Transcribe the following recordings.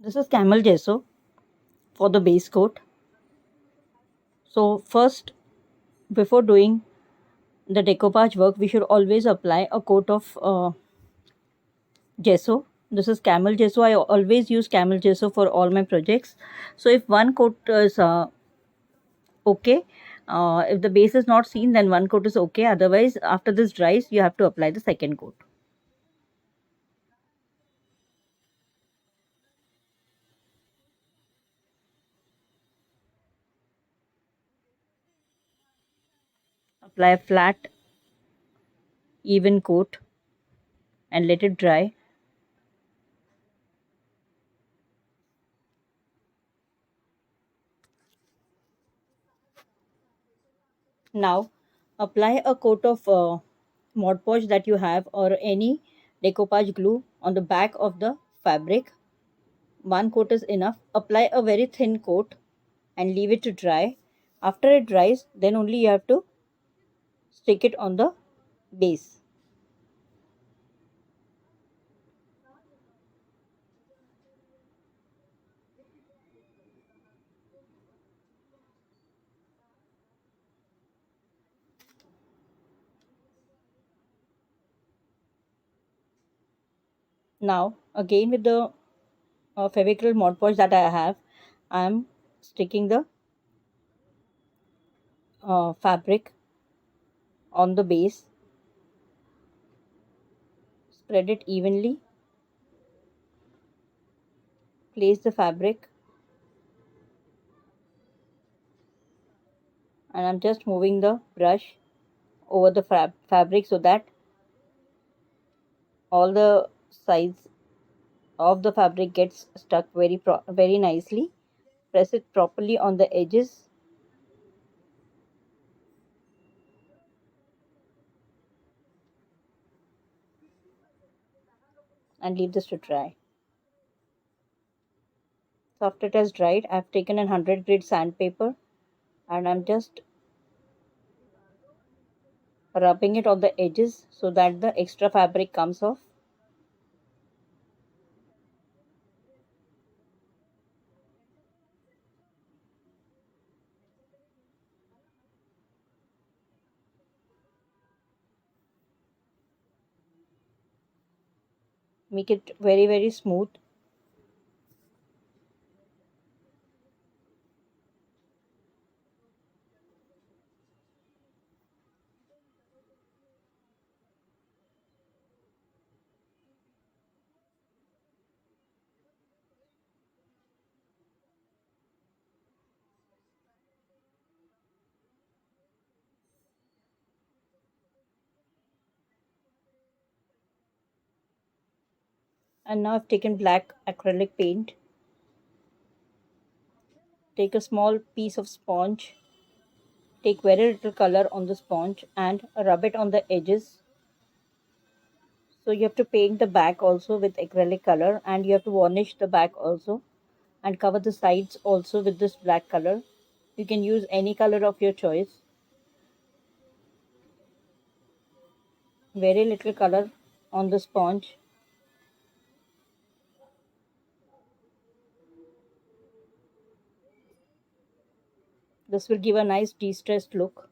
This is camel gesso for the base coat. So first, before doing the decoupage work, we should always apply a coat of gesso. This is camel gesso. I always use camel gesso for all my projects. So if one coat is okay, if the base is not seen, then one coat is okay. Otherwise, after this dries, you have to apply the second coat. Apply a flat even coat and let it dry. Now apply a coat of Modpodge that you have, or any decoupage glue, on the back of the fabric. One coat is enough. Apply a very thin coat and leave it to dry. After it dries, then only you have to stick it on the base. Now again, with the Fabric Modpodge that I have, I am sticking the fabric on the base. Spread it evenly. Place the fabric, and I'm just moving the brush over the fabric so that all the sides of the fabric gets stuck very nicely. Press it properly on the edges. And leave this to dry. So after it has dried, I've taken a 100 grit sandpaper and I'm just rubbing it on the edges so that the extra fabric comes off. Make it very smooth. And now I've taken black acrylic paint. Take a small piece of sponge. Take very little color on the sponge and rub it on the edges. So you have to paint the back also with acrylic color, and you have to varnish the back also, and cover the sides also with this black color. You can use any color of your choice. Very little color on the sponge. This will give a nice de-stressed look.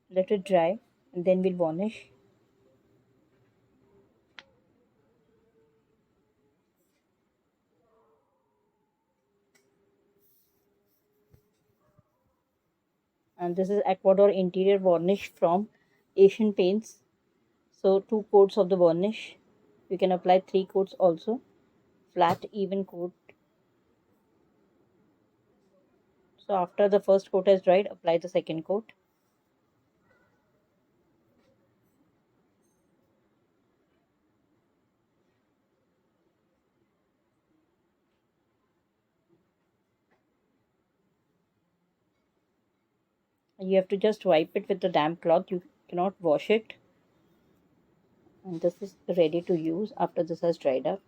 Let it dry and then we'll varnish. And this is Aquadur interior varnish from Asian Paints. So 2 coats of the varnish. You can apply 3 coats also. Flat even coat. So after the first coat has dried, apply the second coat. You have to just wipe it with the damp cloth. You cannot wash it. And this is ready to use after this has dried up.